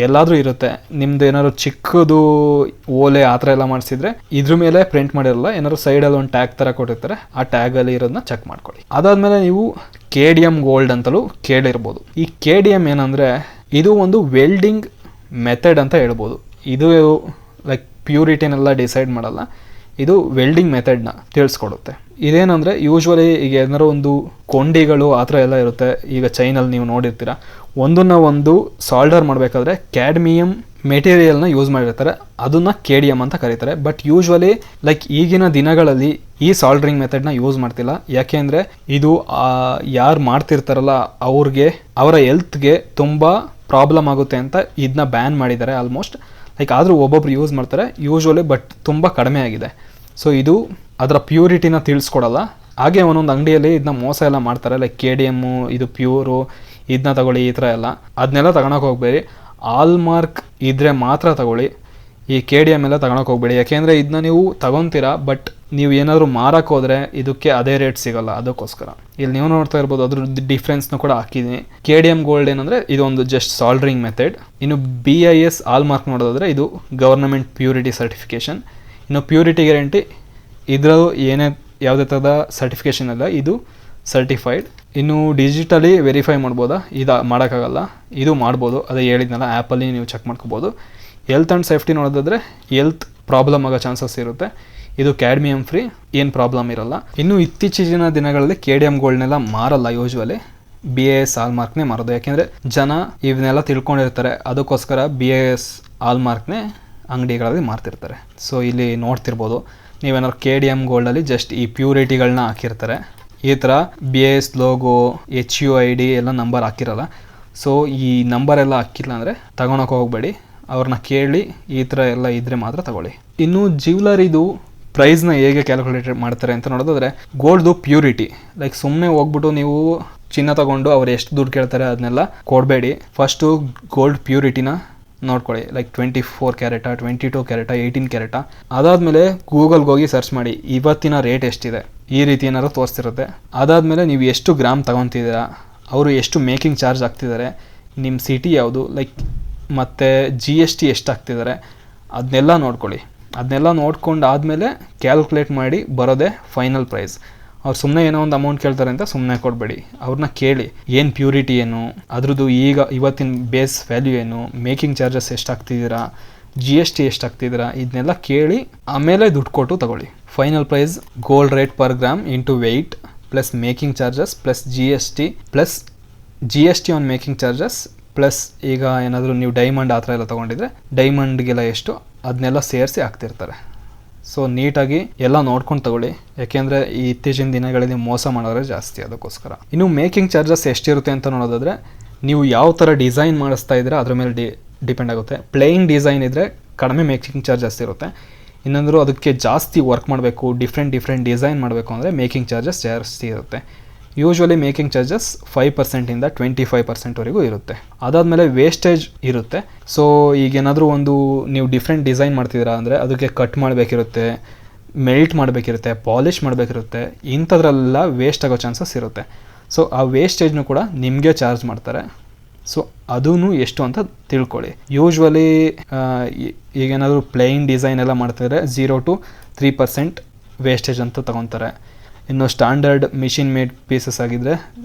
ಎಲ್ಲಾದರೂ ಇರುತ್ತೆ. ನಿಮ್ದು ಏನಾದ್ರು ಚಿಕ್ಕದು ಓಲೆ ಆ ಥರ ಎಲ್ಲ ಮಾಡಿಸಿದ್ರೆ ಇದ್ರ ಮೇಲೆ ಪ್ರಿಂಟ್ ಮಾಡಿರಲ್ಲ, ಏನಾದ್ರು ಸೈಡಲ್ಲಿ ಒಂದು ಟ್ಯಾಗ್ ಥರ ಕೊಟ್ಟಿರ್ತಾರೆ, ಆ ಟ್ಯಾಗಲ್ಲಿ ಇರೋದನ್ನ ಚೆಕ್ ಮಾಡ್ಕೊಳ್ಳಿ. ಅದಾದಮೇಲೆ ನೀವು KDM ಗೋಲ್ಡ್ ಅಂತಲೂ ಕೇಳಿರ್ಬೋದು. ಈ KDM ಏನಂದರೆ ಇದು ಒಂದು ವೆಲ್ಡಿಂಗ್ ಮೆಥಡ್ ಅಂತ ಹೇಳ್ಬೋದು. ಇದು ಲೈಕ್ ಪ್ಯೂರಿಟಿನೆಲ್ಲ ಡಿಸೈಡ್ ಮಾಡಲ್ಲ, ಇದು ವೆಲ್ಡಿಂಗ್ ಮೆಥಡ್ನ ತಿಳಿಸ್ಕೊಡುತ್ತೆ. ಇದೇನಂದರೆ ಯೂಶ್ವಲಿ ಈಗ ಏನಾದ್ರು ಒಂದು ಕೊಂಡಿಗಳು ಆ ಥರ ಎಲ್ಲ ಇರುತ್ತೆ, ಈಗ ಚೈನಲ್ಲಿ ನೀವು ನೋಡಿರ್ತೀರ, ಒಂದು ಸಾಲ್ಡರ್ ಮಾಡಬೇಕಾದ್ರೆ ಕ್ಯಾಡ್ಮಿಯಮ್ ಮೆಟೀರಿಯಲ್ನ ಯೂಸ್ ಮಾಡಿರ್ತಾರೆ, ಅದನ್ನು KDM ಅಂತ ಕರೀತಾರೆ. ಬಟ್ ಯೂಶ್ವಲಿ ಲೈಕ್ ಈಗಿನ ದಿನಗಳಲ್ಲಿ ಈ ಸಾಲ್ಡ್ರಿಂಗ್ ಮೆಥಡ್ನ ಯೂಸ್ ಮಾಡ್ತಿಲ್ಲ. ಯಾಕೆ ಅಂದರೆ ಇದು ಯಾರು ಮಾಡ್ತಿರ್ತಾರಲ್ಲ ಅವರ ಹೆಲ್ತ್ಗೆ ತುಂಬ ಪ್ರಾಬ್ಲಮ್ ಆಗುತ್ತೆ ಅಂತ ಇದನ್ನ ಬ್ಯಾನ್ ಮಾಡಿದ್ದಾರೆ ಆಲ್ಮೋಸ್ಟ್. ಲೈಕ್ ಆದರೂ ಒಬ್ಬೊಬ್ರು ಯೂಸ್ ಮಾಡ್ತಾರೆ ಯೂಶ್ವಲಿ, ಬಟ್ ತುಂಬ ಕಡಿಮೆ ಆಗಿದೆ. ಸೊ ಇದು ಅದರ ಪ್ಯೂರಿಟಿನ ತಿಳಿಸ್ಕೊಡಲ್ಲ. ಹಾಗೆ ಒಂದೊಂದು ಅಂಗಡಿಯಲ್ಲಿ ಇದನ್ನ ಮೋಸ ಎಲ್ಲ ಮಾಡ್ತಾರೆ, ಲೈಕ್ KDM ಇದು ಪ್ಯೂರು, ಇದನ್ನ ತಗೊಳ್ಳಿ ಈ ಥರ ಎಲ್ಲ. ಅದನ್ನೆಲ್ಲ ತಗೊಳಕ್ಕೆ ಹೋಗ್ಬೇಡಿ, ಹಾಲ್ಮಾರ್ಕ್ ಇದ್ದರೆ ಮಾತ್ರ ತಗೊಳ್ಳಿ. ಈ KDM ಎಲ್ಲ ತಗೊಳಕ್ಕೆ ಹೋಗ್ಬೇಡಿ. ಯಾಕೆಂದರೆ ಇದನ್ನ ನೀವು ತಗೊತೀರಾ, ಬಟ್ ನೀವು ಏನಾದರೂ ಮಾರಕ್ಕೆ ಹೋದರೆ ಇದಕ್ಕೆ ಅದೇ ರೇಟ್ ಸಿಗೋಲ್ಲ. ಅದಕ್ಕೋಸ್ಕರ ಇಲ್ಲಿ ನೀವು ನೋಡ್ತಾ ಇರ್ಬೋದು, ಅದ್ರದ್ದು ಡಿಫ್ರೆನ್ಸ್ನ ಕೂಡ ಹಾಕಿದ್ದೀನಿ. KDM ಗೋಲ್ಡ್ ಏನಂದರೆ ಇದೊಂದು ಜಸ್ಟ್ ಸಾಲ್ಡ್ರಿಂಗ್ ಮೆಥಡ್. ಇನ್ನು BIS ಹಾಲ್ಮಾರ್ಕ್ ನೋಡೋದಾದರೆ ಇದು ಗವರ್ನಮೆಂಟ್ ಪ್ಯೂರಿಟಿ ಸರ್ಟಿಫಿಕೇಷನ್. ಇನ್ನು ಪ್ಯೂರಿಟಿ ಗ್ಯಾರಂಟಿ ಇದರಲ್ಲೂ ಯಾವುದೇ ಥರದ ಸರ್ಟಿಫಿಕೇಷನ್ ಇಲ್ಲ, ಇದು ಸರ್ಟಿಫೈಡ್. ಇನ್ನು ಡಿಜಿಟಲಿ ವೆರಿಫೈ ಮಾಡ್ಬೋದಾ, ಇದು ಮಾಡೋಕ್ಕಾಗಲ್ಲ, ಇದು ಮಾಡ್ಬೋದು. ಅದೇ ಹೇಳಿದ್ನಲ್ಲ, ಆ್ಯಪಲ್ಲಿ ನೀವು ಚೆಕ್ ಮಾಡ್ಕೋಬೋದು. ಹೆಲ್ತ್ ಆ್ಯಂಡ್ ಸೇಫ್ಟಿ ನೋಡೋದಾದರೆ ಹೆಲ್ತ್ ಪ್ರಾಬ್ಲಮ್ ಆಗೋ ಚಾನ್ಸಸ್ ಇರುತ್ತೆ. ಇದು ಕ್ಯಾಡ್ಮಿಯಮ್ ಫ್ರೀ, ಏನು ಪ್ರಾಬ್ಲಮ್ ಇರಲ್ಲ. ಇನ್ನು ಇತ್ತೀಚಿನ ದಿನಗಳಲ್ಲಿ KDM ಗೋಲ್ಡ್ನೆಲ್ಲ ಮಾರಲ್ಲ, ಯೂಶ್ವಲಿ BIS ಹಾಲ್ಮಾರ್ಕ್ನೇ ಮಾರೋದು. ಯಾಕೆಂದರೆ ಜನ ಇವನ್ನೆಲ್ಲ ತಿಳ್ಕೊಂಡಿರ್ತಾರೆ, ಅದಕ್ಕೋಸ್ಕರ BIS ಹಾಲ್ಮಾರ್ಕ್ನೇ ಅಂಗಡಿಗಳಲ್ಲಿ ಮಾರ್ತಿರ್ತಾರೆ. ಸೊ ಇಲ್ಲಿ ನೋಡ್ತಿರ್ಬೋದು, ನೀವೇನಾದ್ರು KDM ಗೋಲ್ಡಲ್ಲಿ ಜಸ್ಟ್ ಈ ಪ್ಯೂರಿಟಿಗಳನ್ನ ಹಾಕಿರ್ತಾರೆ. ಈ ಥರ BIS ಲೋಗೋ, HUID ಎಲ್ಲ ನಂಬರ್ ಹಾಕಿರಲ್ಲ. ಸೊ ಈ ನಂಬರ್ ಎಲ್ಲ ಹಾಕಿಲ್ಲ ಅಂದರೆ ತಗೊಳಕ್ಕೆ ಹೋಗಬೇಡಿ, ಅವ್ರನ್ನ ಕೇಳಿ ಈ ಥರ ಎಲ್ಲ ಇದ್ದರೆ ಮಾತ್ರ ತಗೊಳ್ಳಿ. ಇನ್ನು ಜ್ಯುವೆಲರಿದು ಪ್ರೈಸ್ನ ಹೇಗೆ ಕ್ಯಾಲ್ಕುಲೇಟ್ ಮಾಡ್ತಾರೆ ಅಂತ ನೋಡೋದಾದ್ರೆ, ಗೋಲ್ಡ್ದು ಪ್ಯೂರಿಟಿ, ಲೈಕ್ ಸುಮ್ಮನೆ ಹೋಗ್ಬಿಟ್ಟು ನೀವು ಚಿನ್ನ ತಗೊಂಡು ಅವ್ರು ಎಷ್ಟು ದುಡ್ಡು ಕೇಳ್ತಾರೆ ಅದನ್ನೆಲ್ಲ ಕೊಡಬೇಡಿ. ಫಸ್ಟು ಗೋಲ್ಡ್ ಪ್ಯೂರಿಟಿನ ನೋಡ್ಕೊಳ್ಳಿ, ಲೈಕ್ 24 ಕ್ಯಾರೆಟಾ, 22 ಕ್ಯಾರೆಟಾ, 18 ಕ್ಯಾರೆಟಾ. ಅದಾದಮೇಲೆ ಗೂಗಲ್ಗೆ ಹೋಗಿ ಸರ್ಚ್ ಮಾಡಿ ಇವತ್ತಿನ ರೇಟ್ ಎಷ್ಟಿದೆ, ಈ ರೀತಿ ಏನಾದ್ರು ತೋರಿಸ್ತಿರುತ್ತೆ. ಅದಾದಮೇಲೆ ನೀವು ಎಷ್ಟು ಗ್ರಾಮ್ ತಗೊತಿದ್ದೀರಾ, ಅವರು ಎಷ್ಟು ಮೇಕಿಂಗ್ ಚಾರ್ಜ್ ಆಗ್ತಿದ್ದಾರೆ, ನಿಮ್ಮ ಸಿಟಿ ಯಾವುದು, ಲೈಕ್ ಮತ್ತು GST ಎಷ್ಟು ಆಗ್ತಿದ್ದಾರೆ ಅದನ್ನೆಲ್ಲ ನೋಡ್ಕೊಳ್ಳಿ. ಅದನ್ನೆಲ್ಲ ನೋಡ್ಕೊಂಡು ಆದಮೇಲೆ ಕ್ಯಾಲ್ಕುಲೇಟ್ ಮಾಡಿ ಬರೋದೇ ಫೈನಲ್ ಪ್ರೈಸ್. ಅವ್ರು ಸುಮ್ಮನೆ ಏನೋ ಒಂದು ಅಮೌಂಟ್ ಕೇಳ್ತಾರೆ ಅಂತ ಸುಮ್ಮನೆ ಕೊಡಬೇಡಿ, ಅವ್ರನ್ನ ಕೇಳಿ ಏನು ಪ್ಯೂರಿಟಿ ಏನು, ಅದ್ರದ್ದು ಇವತ್ತಿನ ಬೇಸ್ ವ್ಯಾಲ್ಯೂ ಏನು, ಮೇಕಿಂಗ್ ಚಾರ್ಜಸ್ ಎಷ್ಟು ಹಾಕ್ತಿದ್ದೀರಾ, GST ಎಷ್ಟು ಹಾಕ್ತಿದ್ದೀರಾ, ಇದನ್ನೆಲ್ಲ ಕೇಳಿ ಆಮೇಲೆ ದುಡ್ಡು ಕೊಟ್ಟು ತಗೊಳ್ಳಿ. Final price gold rate per gram into weight plus making charges plus GST on making charges plus ಈಗ ಏನಾದರೂ ನೀವು ಡೈಮಂಡ್ ಆ ಥರ ಎಲ್ಲ ತೊಗೊಂಡಿದ್ರೆ ಡೈಮಂಡ್ಗೆಲ್ಲ ಎಷ್ಟು ಅದನ್ನೆಲ್ಲ ಸೇರಿಸಿ ಹಾಕ್ತಿರ್ತಾರೆ. ಸೊ ನೀಟಾಗಿ ಎಲ್ಲ ನೋಡ್ಕೊಂಡು ತಗೊಳ್ಳಿ, ಯಾಕೆಂದರೆ ಈ ಇತ್ತೀಚಿನ ದಿನಗಳಲ್ಲಿ ಮೋಸ ಮಾಡೋದ್ರೆ ಜಾಸ್ತಿ, ಅದಕ್ಕೋಸ್ಕರ. ಇನ್ನು ಮೇಕಿಂಗ್ ಚಾರ್ಜಸ್ ಎಷ್ಟಿರುತ್ತೆ ಅಂತ ನೋಡೋದಾದರೆ, ನೀವು ಯಾವ ಥರ ಡಿಸೈನ್ ಮಾಡಿಸ್ತಾ ಇದ್ರೆ ಅದ್ರ ಮೇಲೆ ಡಿಪೆಂಡ್ ಆಗುತ್ತೆ. ಪ್ಲೇನ್ ಡಿಸೈನ್ ಇದ್ದರೆ ಕಡಿಮೆ ಮೇಕಿಂಗ್ ಚಾರ್ಜಸ್ ಇರುತ್ತೆ. ಇನ್ನೊಂದು ಅದಕ್ಕೆ ಜಾಸ್ತಿ ವರ್ಕ್ ಮಾಡಬೇಕು, ಡಿಫ್ರೆಂಟ್ ಡಿಸೈನ್ ಮಾಡಬೇಕು ಅಂದರೆ ಮೇಕಿಂಗ್ ಚಾರ್ಜಸ್ ಜಾಸ್ತಿ ಇರುತ್ತೆ. ಯೂಶ್ವಲಿ ಮೇಕಿಂಗ್ ಚಾರ್ಜಸ್ 5% 25% ಇರುತ್ತೆ. ಅದಾದಮೇಲೆ ವೇಸ್ಟೇಜ್ ಇರುತ್ತೆ. ಸೊ ಈಗೇನಾದರೂ ಒಂದು ನೀವು ಡಿಫ್ರೆಂಟ್ ಡಿಸೈನ್ ಮಾಡ್ತಿದ್ದೀರಾ ಅಂದರೆ ಅದಕ್ಕೆ ಕಟ್ ಮಾಡಬೇಕಿರುತ್ತೆ, ಮೆಲ್ಟ್ ಮಾಡಬೇಕಿರುತ್ತೆ, ಪಾಲಿಷ್ ಮಾಡಬೇಕಿರುತ್ತೆ. ಇಂಥದ್ರೆಲ್ಲ ವೇಸ್ಟ್ ಆಗೋ ಚಾನ್ಸಸ್ ಇರುತ್ತೆ. ಸೊ ಆ ವೇಸ್ಟೇಜ್ನು ಕೂಡ ನಿಮಗೆ ಚಾರ್ಜ್ ಮಾಡ್ತಾರೆ. ಸೊ ಅದೂ ಎಷ್ಟು ಅಂತ ತಿಳ್ಕೊಳ್ಳಿ. ಯೂಶ್ವಲಿ ಈಗೇನಾದರೂ ಪ್ಲೇನ್ ಡಿಸೈನ್ ಎಲ್ಲ ಮಾಡ್ತಿದ್ರೆ 0 to 3% ವೇಸ್ಟೇಜ್ ಅಂತ ತೊಗೊತಾರೆ. ಇನ್ನು ಸ್ಟ್ಯಾಂಡರ್ಡ್ ಮಿಷಿನ್ ಮೇಡ್ ಪೀಸಸ್ ಆಗಿದ್ದರೆ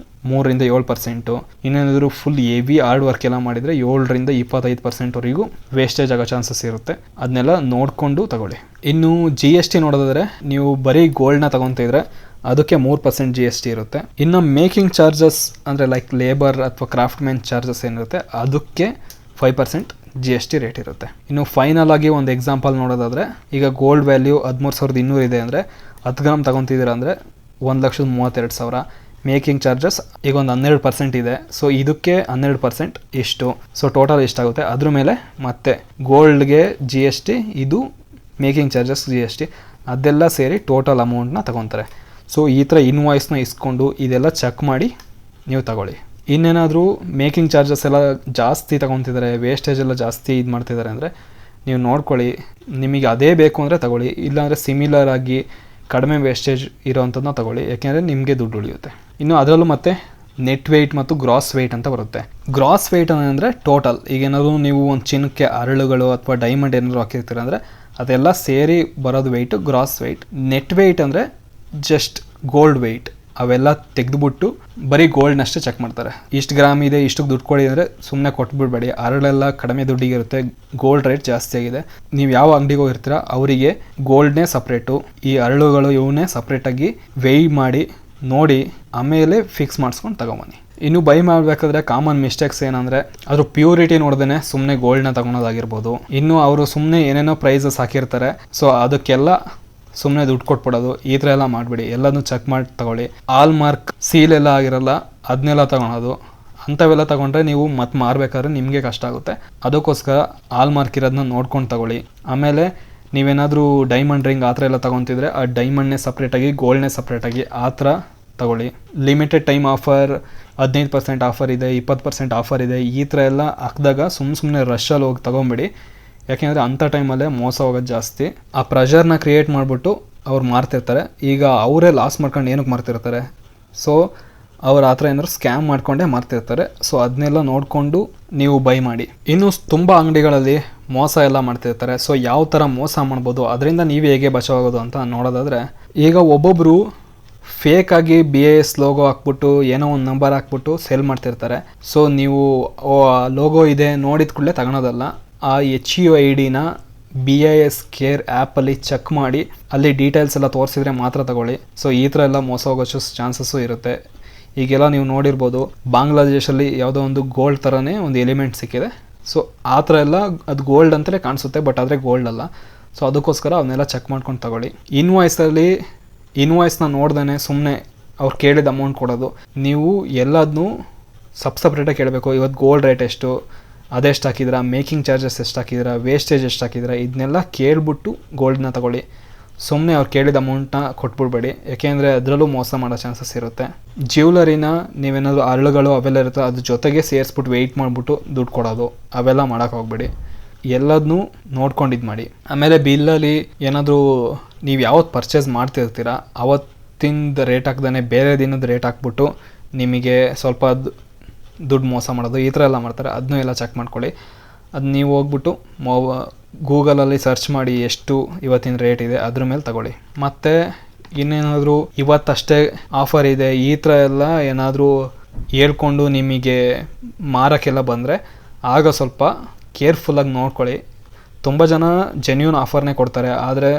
3-7%. ಇನ್ನೇನಾದರೂ ಫುಲ್ ಹೆವಿ ಹಾರ್ಡ್ ವರ್ಕ್ ಎಲ್ಲ ಮಾಡಿದರೆ 7-25% ವೇಸ್ಟೇಜ್ ಆಗೋ ಚಾನ್ಸಸ್ ಇರುತ್ತೆ. ಅದನ್ನೆಲ್ಲ ನೋಡಿಕೊಂಡು ತಗೊಳ್ಳಿ. ಇನ್ನು GST ನೋಡೋದಾದರೆ, ನೀವು ಬರೀ ಗೋಲ್ಡ್ನ ತೊಗೊತಿದ್ರೆ ಅದಕ್ಕೆ 3% GST ಇರುತ್ತೆ. ಇನ್ನು ಮೇಕಿಂಗ್ ಚಾರ್ಜಸ್ ಅಂದರೆ ಲೈಕ್ ಲೇಬರ್ ಅಥವಾ ಕ್ರಾಫ್ಟ್ಮೆನ್ ಚಾರ್ಜಸ್ ಏನಿರುತ್ತೆ ಅದಕ್ಕೆ 5% GST ರೇಟ್ ಇರುತ್ತೆ. ಇನ್ನು ಫೈನಲ್ ಆಗಿ ಒಂದು ಎಕ್ಸಾಂಪಲ್ ನೋಡೋದಾದರೆ, ಈಗ ಗೋಲ್ಡ್ ವ್ಯಾಲ್ಯೂ 13,200 ಇದೆ ಅಂದರೆ 10 ಗ್ರಾಮ್ ತೊಗೊತಿದ್ದೀರಾ ಅಂದರೆ 1,32,000. ಮೇಕಿಂಗ್ ಚಾರ್ಜಸ್ ಈಗ ಒಂದು 12% ಇದೆ. ಸೊ ಇದಕ್ಕೆ 12% ಇಷ್ಟು. ಸೊ ಟೋಟಲ್ ಎಷ್ಟಾಗುತ್ತೆ ಅದ್ರ ಮೇಲೆ ಮತ್ತೆ ಗೋಲ್ಡ್ಗೆ GST, ಇದು ಮೇಕಿಂಗ್ ಚಾರ್ಜಸ್ GST, ಅದೆಲ್ಲ ಸೇರಿ ಟೋಟಲ್ ಅಮೌಂಟ್ನ ತಗೊತಾರೆ. ಸೊ ಈ ಥರ ಇನ್ವಾಯ್ಸ್ನ ಇಸ್ಕೊಂಡು ಇದೆಲ್ಲ ಚೆಕ್ ಮಾಡಿ ನೀವು ತಗೊಳ್ಳಿ. ಇನ್ನೇನಾದರೂ ಮೇಕಿಂಗ್ ಚಾರ್ಜಸ್ ಎಲ್ಲ ಜಾಸ್ತಿ ತೊಗೊತಿದ್ದಾರೆ, ವೇಸ್ಟೇಜ್ ಎಲ್ಲ ಜಾಸ್ತಿ ಇದು ಮಾಡ್ತಿದ್ದಾರೆ ಅಂದರೆ ನೀವು ನೋಡ್ಕೊಳ್ಳಿ, ನಿಮಗೆ ಅದೇ ಬೇಕು ಅಂದರೆ ತಗೊಳ್ಳಿ, ಇಲ್ಲಾಂದರೆ ಸಿಮಿಲರ್ ಆಗಿ ಕಡಿಮೆ ವೇಸ್ಟೇಜ್ ಇರೋವಂಥದ್ದನ್ನ ತಗೊಳ್ಳಿ, ಯಾಕೆಂದರೆ ನಿಮಗೆ ದುಡ್ಡು ಉಳಿಯುತ್ತೆ. ಇನ್ನು ಅದರಲ್ಲೂ ಮತ್ತೆ ನೆಟ್ ವೆಯ್ಟ್ ಮತ್ತು ಗ್ರಾಸ್ ವೆಯ್ಟ್ ಅಂತ ಬರುತ್ತೆ. ಗ್ರಾಸ್ ವೆಯ್ಟ್ ಅಂದರೆ ಟೋಟಲ್, ಈಗೇನಾದರೂ ನೀವು ಒಂದು ಚಿನ್ನಕ್ಕೆ ಅರಳುಗಳು ಅಥವಾ ಡೈಮಂಡ್ ಏನಾದರೂ ಹಾಕಿರ್ತೀರ ಅಂದರೆ ಅದೆಲ್ಲ ಸೇರಿ ಬರೋದು weight gross weight. Net weight ಅಂದರೆ ಜಸ್ಟ್ ಗೋಲ್ಡ್ ವೆಯ್ಟ್, ಅವೆಲ್ಲ ತೆಗೆದುಬಿಟ್ಟು ಬರೀ ಗೋಲ್ಡ್ನಷ್ಟೇ ಚೆಕ್ ಮಾಡ್ತಾರೆ. ಇಷ್ಟು ಗ್ರಾಮ್ ಇದೆ, ಇಷ್ಟು ದುಡ್ಡು ಕೊಡಿ ಅಂದರೆ ಸುಮ್ಮನೆ ಕೊಟ್ಬಿಡ್ಬೇಡಿ. ಅರಳೆಲ್ಲ ಕಡಿಮೆ ದುಡ್ಡಿಗೆ ಇರುತ್ತೆ, ಗೋಲ್ಡ್ ರೇಟ್ ಜಾಸ್ತಿ ಆಗಿದೆ. ನೀವು ಯಾವ ಅಂಗಡಿಗೆ ಹೋಗಿರ್ತೀರ ಅವರಿಗೆ ಗೋಲ್ಡ್ನೇ ಸಪ್ರೇಟು, ಈ ಅರಳುಗಳು ಇವನ್ನೇ ಸಪ್ರೇಟಾಗಿ ವೆಯ್ ಮಾಡಿ ನೋಡಿ ಆಮೇಲೆ ಫಿಕ್ಸ್ ಮಾಡಿಸ್ಕೊಂಡು ತಗೊಂಬನ್ನಿ. ಇನ್ನು ಬೈ ಮಾಡಬೇಕಾದ್ರೆ ಕಾಮನ್ ಮಿಸ್ಟೇಕ್ಸ್ ಏನಂದರೆ ಅದ್ರ ಪ್ಯೂರಿಟಿ ನೋಡ್ದೇ ಸುಮ್ಮನೆ ಗೋಲ್ಡ್ನ ತಗೊಳೋದಾಗಿರ್ಬೋದು. ಇನ್ನು ಅವರು ಸುಮ್ಮನೆ ಏನೇನೋ ಪ್ರೈಸಸ್ ಹಾಕಿರ್ತಾರೆ, ಸೊ ಅದಕ್ಕೆಲ್ಲ ಸುಮ್ಮನೆ ದುಡ್ಡು ಕೊಟ್ಬಿಡೋದು, ಈ ಥರ ಎಲ್ಲ ಮಾಡಿಬಿಡಿ. ಎಲ್ಲದನ್ನೂ ಚೆಕ್ ಮಾಡಿ ತಗೊಳ್ಳಿ. ಆಲ್ ಮಾರ್ಕ್ ಸೀಲ್ ಎಲ್ಲ ಆಗಿರಲ್ಲ ಅದನ್ನೆಲ್ಲ ತಗೊಳೋದು, ಅಂಥವೆಲ್ಲ ತಗೊಂಡ್ರೆ ನೀವು ಮತ್ತೆ ಮಾರಬೇಕಾದ್ರೆ ನಿಮಗೆ ಕಷ್ಟ ಆಗುತ್ತೆ. ಅದಕ್ಕೋಸ್ಕರ ಆಲ್ ಮಾರ್ಕ್ ಇರೋದನ್ನ ನೋಡ್ಕೊಂಡು ತಗೊಳ್ಳಿ. ಆಮೇಲೆ ನೀವೇನಾದರೂ ಡೈಮಂಡ್ ರಿಂಗ್ ಆ ಥರ ಎಲ್ಲ ತೊಗೊತಿದ್ರೆ ಆ ಡೈಮಂಡ್ನೇ ಸಪ್ರೇಟಾಗಿ ಗೋಲ್ಡ್ನೇ ಸಪ್ರೇಟಾಗಿ ಆ ಥರ ತಗೊಳ್ಳಿ. ಲಿಮಿಟೆಡ್ ಟೈಮ್ ಆಫರ್, 15% ಆಫರ್ ಇದೆ, 20% ಆಫರ್ ಇದೆ, ಈ ಥರ ಎಲ್ಲ ಹಾಕಿದಾಗ ಸುಮ್ಮನೆ ರಶಲ್ಲಿ ಹೋಗಿ ತೊಗೊಂಬಿಡಿ. ಯಾಕೆಂದರೆ ಅಂಥ ಟೈಮಲ್ಲೇ ಮೋಸ ಹೋಗೋದು ಜಾಸ್ತಿ. ಆ ಪ್ರೆಷರ್ನ ಕ್ರಿಯೇಟ್ ಮಾಡಿಬಿಟ್ಟು ಅವ್ರು ಮಾರ್ತಿರ್ತಾರೆ. ಈಗ ಅವರೇ ಲಾಸ್ ಮಾಡ್ಕೊಂಡು ಏನಕ್ಕೆ ಮಾರ್ತಿರ್ತಾರೆ? ಸೊ ಅವ್ರು ಆ ಥರ ಏನಾದ್ರು ಸ್ಕ್ಯಾಮ್ ಮಾಡ್ಕೊಂಡೇ ಮಾರ್ತಿರ್ತಾರೆ. ಸೊ ಅದನ್ನೆಲ್ಲ ನೋಡಿಕೊಂಡು ನೀವು ಬೈ ಮಾಡಿ. ಇನ್ನು ತುಂಬ ಅಂಗಡಿಗಳಲ್ಲಿ ಮೋಸ ಎಲ್ಲ ಮಾಡ್ತಿರ್ತಾರೆ. ಸೊ ಯಾವ ಥರ ಮೋಸ ಮಾಡ್ಬೋದು, ಅದರಿಂದ ನೀವು ಹೇಗೆ ಬಚಾವಾಗೋದು ಅಂತ ನೋಡೋದಾದರೆ, ಈಗ ಒಬ್ಬೊಬ್ಬರು ಫೇಕಾಗಿ BIS ಲೋಗೋ ಹಾಕ್ಬಿಟ್ಟು ಏನೋ ಒಂದು ನಂಬರ್ ಹಾಕ್ಬಿಟ್ಟು ಸೇಲ್ ಮಾಡ್ತಿರ್ತಾರೆ. ಸೊ ನೀವು ಲೋಗೋ ಇದೆ ನೋಡಿದ ಕೂಡಲೇ ತಗೊಳೋದಲ್ಲ, ಆ HUIDನ BIS ಕೇರ್ ಆ್ಯಪಲ್ಲಿ ಚೆಕ್ ಮಾಡಿ ಅಲ್ಲಿ ಡೀಟೇಲ್ಸ್ ಎಲ್ಲ ತೋರಿಸಿದ್ರೆ ಮಾತ್ರ ತಗೊಳ್ಳಿ. ಸೊ ಈ ಥರ ಎಲ್ಲ ಮೋಸ ಹೋಗೋ ಚಾನ್ಸಸ್ಸು ಇರುತ್ತೆ. ಈಗೆಲ್ಲ ನೀವು ನೋಡಿರ್ಬೋದು, ಬಾಂಗ್ಲಾದೇಶಲ್ಲಿ ಯಾವುದೋ ಒಂದು ಗೋಲ್ಡ್ ಥರನೇ ಒಂದು ಎಲಿಮೆಂಟ್ ಸಿಕ್ಕಿದೆ. ಸೊ ಆ ಥರ ಎಲ್ಲ ಅದು ಗೋಲ್ಡ್ ಅಂತಲೇ ಕಾಣಿಸುತ್ತೆ, ಬಟ್ ಆದರೆ ಗೋಲ್ಡ್ ಅಲ್ಲ. ಸೊ ಅದಕ್ಕೋಸ್ಕರ ಅವನ್ನೆಲ್ಲ ಚೆಕ್ ಮಾಡ್ಕೊಂಡು ತಗೊಳ್ಳಿ. ಇನ್ವಾಯ್ಸ್ನ ನೋಡ್ದೇ ಸುಮ್ಮನೆ ಅವ್ರು ಕೇಳಿದ ಅಮೌಂಟ್ ಕೊಡೋದು. ನೀವು ಎಲ್ಲದನ್ನೂ ಸಪ್ರೇಟಾಗಿ ಕೇಳಬೇಕು. ಇವತ್ತು ಗೋಲ್ಡ್ ರೇಟ್ ಎಷ್ಟು, ಅದೆಷ್ಟು ಹಾಕಿದ್ದೀರಾ, ಮೇಕಿಂಗ್ ಚಾರ್ಜಸ್ ಎಷ್ಟು ಹಾಕಿದ್ದೀರಾ, ವೇಸ್ಟೇಜ್ ಎಷ್ಟು ಹಾಕಿದ್ದೀರಾ, ಇದನ್ನೆಲ್ಲ ಕೇಳ್ಬಿಟ್ಟು ಗೋಲ್ಡ್ನ ತಗೊಳ್ಳಿ. ಸುಮ್ಮನೆ ಅವ್ರು ಕೇಳಿದ ಅಮೌಂಟ್ನ ಕೊಟ್ಬಿಡ್ಬೇಡಿ, ಯಾಕೆಂದರೆ ಅದರಲ್ಲೂ ಮೋಸ ಮಾಡೋ ಚಾನ್ಸಸ್ ಇರುತ್ತೆ. ಜ್ಯುವೆಲರಿನ ನೀವೇನಾದರೂ ಅರಳುಗಳು ಅವೆಲ್ಲ ಇರುತ್ತೆ ಅದ್ರ ಜೊತೆಗೆ ಸೇರಿಸ್ಬಿಟ್ಟು ವೆಯ್ಟ್ ಮಾಡಿಬಿಟ್ಟು ದುಡ್ಡು ಕೊಡೋದು ಅವೆಲ್ಲ ಮಾಡೋಕ್ಕೆ ಹೋಗ್ಬೇಡಿ. ಎಲ್ಲದನ್ನೂ ನೋಡ್ಕೊಂಡು ಇದು ಮಾಡಿ. ಆಮೇಲೆ ಬಿಲ್ಲಲ್ಲಿ ಏನಾದರೂ ನೀವು ಯಾವತ್ತು ಪರ್ಚೇಸ್ ಮಾಡ್ತಿರ್ತೀರ ಅವತ್ತಿಂದ ರೇಟ್ ಹಾಕ್ದೇ ಬೇರೆ ದಿನದ ರೇಟ್ ಹಾಕ್ಬಿಟ್ಟು ನಿಮಗೆ ಸ್ವಲ್ಪ ದುಡ್ಡು ಮೋಸ ಮಾಡೋದು ಈ ಥರ ಎಲ್ಲ ಮಾಡ್ತಾರೆ. ಅದನ್ನೂ ಎಲ್ಲ ಚೆಕ್ ಮಾಡ್ಕೊಳ್ಳಿ. ಅದು ನೀವು ಹೋಗ್ಬಿಟ್ಟು ಗೂಗಲಲ್ಲಿ ಸರ್ಚ್ ಮಾಡಿ ಎಷ್ಟು ಇವತ್ತಿನ ರೇಟ್ ಇದೆ ಅದ್ರ ಮೇಲೆ ತಗೊಳ್ಳಿ. ಮತ್ತು ಇನ್ನೇನಾದರೂ ಇವತ್ತಷ್ಟೇ ಆಫರ್ ಇದೆ ಈ ಥರ ಎಲ್ಲ ಏನಾದರೂ ಹೇಳ್ಕೊಂಡು ನಿಮಗೆ ಮಾರೋಕ್ಕೆಲ್ಲ ಬಂದರೆ ಆಗ ಸ್ವಲ್ಪ ಕೇರ್ಫುಲ್ಲಾಗಿ ನೋಡ್ಕೊಳ್ಳಿ. ತುಂಬ ಜನ ಜೆನ್ಯೂನ್ ಆಫರ್ನೇ ಕೊಡ್ತಾರೆ, ಆದರೆ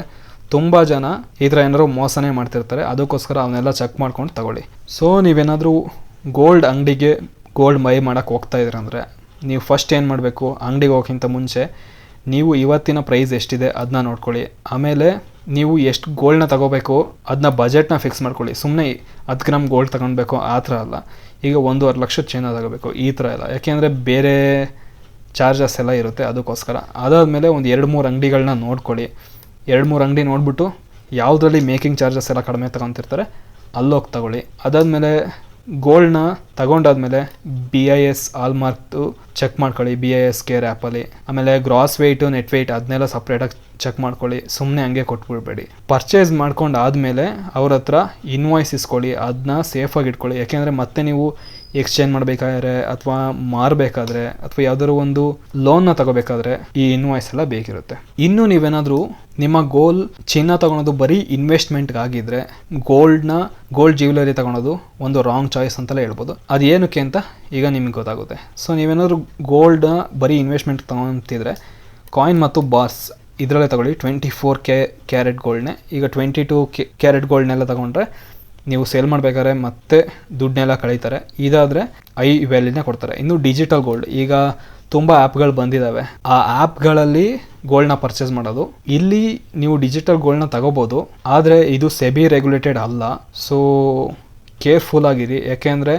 ತುಂಬ ಜನ ಈ ಥರ ಏನಾದ್ರು ಮೋಸನೇ ಮಾಡ್ತಿರ್ತಾರೆ. ಅದಕ್ಕೋಸ್ಕರ ಅವನ್ನೆಲ್ಲ ಚೆಕ್ ಮಾಡ್ಕೊಂಡು ತಗೊಳ್ಳಿ. ಸೊ ನೀವೇನಾದರೂ ಗೋಲ್ಡ್ ಅಂಗಡಿಗೆ ಗೋಲ್ಡ್ ಬೈ ಮಾಡೋಕ್ಕೆ ಹೋಗ್ತಾ ಇದ್ದೀರಂದರೆ ನೀವು ಫಸ್ಟ್ ಏನು ಮಾಡಬೇಕು, ಅಂಗಡಿಗೆ ಹೋಗೋಕ್ಕಿಂತ ಮುಂಚೆ ನೀವು ಇವತ್ತಿನ ಪ್ರೈಸ್ ಎಷ್ಟಿದೆ ಅದನ್ನ ನೋಡ್ಕೊಳ್ಳಿ. ಆಮೇಲೆ ನೀವು ಎಷ್ಟು ಗೋಲ್ಡ್ನ ತಗೋಬೇಕು ಅದನ್ನ ಬಜೆಟ್ನ ಫಿಕ್ಸ್ ಮಾಡ್ಕೊಳ್ಳಿ. ಸುಮ್ಮನೆ 10 ಗ್ರಾಮ್ ಗೋಲ್ಡ್ ತಗೊಳ್ಬೇಕು ಆ ಥರ ಅಲ್ಲ. ಈಗ 1.5 ಲಕ್ಷದ ಚೈನ ತಗೋಬೇಕು ಈ ಥರ ಎಲ್ಲ, ಯಾಕೆಂದರೆ ಬೇರೆ ಚಾರ್ಜಸ್ ಎಲ್ಲ ಇರುತ್ತೆ ಅದಕ್ಕೋಸ್ಕರ. ಅದಾದಮೇಲೆ ಒಂದು 2-3 ಅಂಗಡಿಗಳನ್ನ ನೋಡ್ಕೊಳ್ಳಿ. 2-3 ಅಂಗಡಿ ನೋಡಿಬಿಟ್ಟು ಯಾವುದರಲ್ಲಿ ಮೇಕಿಂಗ್ ಚಾರ್ಜಸ್ ಎಲ್ಲ ಕಡಿಮೆ ತಗೊತಿರ್ತಾರೆ ಅಲ್ಲೋಗಿ ತಗೊಳ್ಳಿ. ಅದಾದಮೇಲೆ ಗೋಲ್ಡ್ನ ತಗೊಂಡಾದ್ಮೇಲೆ BIS ಆಲ್ಮಾರ್ಕ್ದು ಚೆಕ್ ಮಾಡ್ಕೊಳ್ಳಿ, BIS ಕೇರ್ ಆ್ಯಪಲ್ಲಿ. ಆಮೇಲೆ ಗ್ರಾಸ್ ವೆಯ್ಟು ನೆಟ್ ವೆಯ್ಟ್ ಅದನ್ನೆಲ್ಲ ಸಪ್ರೇಟಾಗಿ ಚೆಕ್ ಮಾಡ್ಕೊಳ್ಳಿ. ಸುಮ್ಮನೆ ಹಂಗೆ ಕೊಟ್ಬಿಡ್ಬೇಡಿ. ಪರ್ಚೇಸ್ ಮಾಡ್ಕೊಂಡು ಆದಮೇಲೆ ಅವ್ರ ಹತ್ರ ಇನ್ವಾಯ್ಸ್ ಇಸ್ಕೊಳ್ಳಿ, ಅದನ್ನ ಸೇಫಾಗಿ ಇಟ್ಕೊಳ್ಳಿ. ಯಾಕೆಂದರೆ ಮತ್ತೆ ನೀವು ಎಕ್ಸ್ಚೇಂಜ್ ಮಾಡಬೇಕಾದ್ರೆ ಅಥವಾ ಮಾರಬೇಕಾದ್ರೆ ಅಥವಾ ಯಾವ್ದಾದ್ರು ಒಂದು ಲೋನ್ನ ತಗೋಬೇಕಾದ್ರೆ ಈ ಇನ್ವಾಯ್ಸ್ ಎಲ್ಲ ಬೇಕಿರುತ್ತೆ. ಇನ್ನು ನೀವೇನಾದರೂ ನಿಮ್ಮ ಚಿನ್ನ ತಗೊಳೋದು ಬರೀ ಇನ್ವೆಸ್ಟ್ಮೆಂಟ್ಗಾಗಿದ್ದರೆ ಗೋಲ್ಡ್ ಜ್ಯುವೆಲರಿ ತಗೊಳೋದು ಒಂದು ರಾಂಗ್ ಚಾಯ್ಸ್ ಅಂತಲೇ ಹೇಳ್ಬೋದು. ಅದು ಏನಕ್ಕೆ ಅಂತ ಈಗ ನಿಮಗೆ ಗೊತ್ತಾಗುತ್ತೆ. ಸೊ ನೀವೇನಾದರೂ ಗೋಲ್ಡ್ನ ಬರೀ ಇನ್ವೆಸ್ಟ್ಮೆಂಟ್ ತಗೊತಿದ್ರೆ ಕಾಯಿನ್ ಮತ್ತು ಬಾರ್ಸ್ ಇದರಲ್ಲೇ ತಗೊಳ್ಳಿ. 24 ಕ್ಯಾರೆಟ್ ಗೋಲ್ಡ್ನೇ. ಈಗ 22 ಕ್ಯಾರೆಟ್ ಗೋಲ್ಡ್ನೆಲ್ಲ ತಗೊಂಡ್ರೆ ನೀವು ಸೇಲ್ ಮಾಡಬೇಕಾದ್ರೆ ಮತ್ತೆ ದುಡ್ಡನ್ನೆಲ್ಲ ಕಳೀತಾರೆ. ಇದಾದರೆ ಐ ವ್ಯಾಲ್ಯೂನೇ ಕೊಡ್ತಾರೆ. ಇನ್ನು ಡಿಜಿಟಲ್ ಗೋಲ್ಡ್, ಈಗ ತುಂಬ ಆ್ಯಪ್ಗಳು ಬಂದಿದ್ದಾವೆ. ಆ ಆ್ಯಪ್ಗಳಲ್ಲಿ ಗೋಲ್ಡ್ನ ಪರ್ಚೇಸ್ ಮಾಡೋದು. ಇಲ್ಲಿ ನೀವು ಡಿಜಿಟಲ್ ಗೋಲ್ಡ್ನ ತಗೋಬೋದು, ಆದರೆ ಇದು ಸೆಬಿ ರೆಗ್ಯುಲೇಟೆಡ್ ಅಲ್ಲ. ಸೊ ಕೇರ್ಫುಲ್ ಆಗಿರಿ, ಯಾಕೆಂದರೆ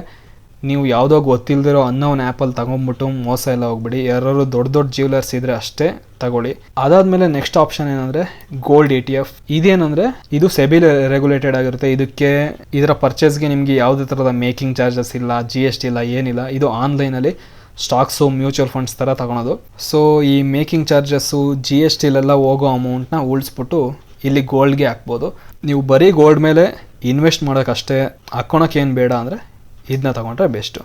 ನೀವು ಯಾವುದೋ ಗೊತ್ತಿಲ್ಲದಿರೋ ಅನ್ನೋನ್ ಆ್ಯಪಲ್ಲಿ ತಗೊಂಡ್ಬಿಟ್ಟು ಮೋಸ ಎಲ್ಲ ಹೋಗ್ಬಿಡಿ. ಯಾರು ದೊಡ್ಡ ಜ್ಯುವೆಲರ್ಸ್ ಇದ್ದರೆ ಅಷ್ಟೇ ತಗೊಳ್ಳಿ. ಅದಾದಮೇಲೆ ನೆಕ್ಸ್ಟ್ ಆಪ್ಷನ್ ಏನಂದರೆ ಗೋಲ್ಡ್ ETF. ಇದೇನಂದರೆ ಇದು ಸೆಬಿ ರೆಗ್ಯುಲೇಟೆಡ್ ಆಗಿರುತ್ತೆ. ಇದರ ಪರ್ಚೇಸ್ಗೆ ನಿಮಗೆ ಯಾವುದೇ ಥರದ ಮೇಕಿಂಗ್ ಚಾರ್ಜಸ್ ಇಲ್ಲ, GST ಇಲ್ಲ, ಏನಿಲ್ಲ. ಇದು ಆನ್ಲೈನಲ್ಲಿ ಸ್ಟಾಕ್ಸು ಮ್ಯೂಚುವಲ್ ಫಂಡ್ಸ್ ಥರ ತಗೊಳೋದು. ಸೊ ಈ ಮೇಕಿಂಗ್ ಚಾರ್ಜಸ್ಸು GSTಲೆಲ್ಲ ಹೋಗೋ ಅಮೌಂಟ್ನ ಉಳಿಸ್ಬಿಟ್ಟು ಇಲ್ಲಿ ಗೋಲ್ಡ್ಗೆ ಹಾಕ್ಬೋದು. ನೀವು ಬರೀ ಗೋಲ್ಡ್ ಮೇಲೆ ಇನ್ವೆಸ್ಟ್ ಮಾಡೋಕ್ಕಷ್ಟೇ, ಹಾಕ್ಕೊಳಕ್ಕೆ ಏನು ಬೇಡ ಅಂದರೆ ಇದನ್ನ ತಗೊಂಡ್ರೆ ಬೆಸ್ಟು.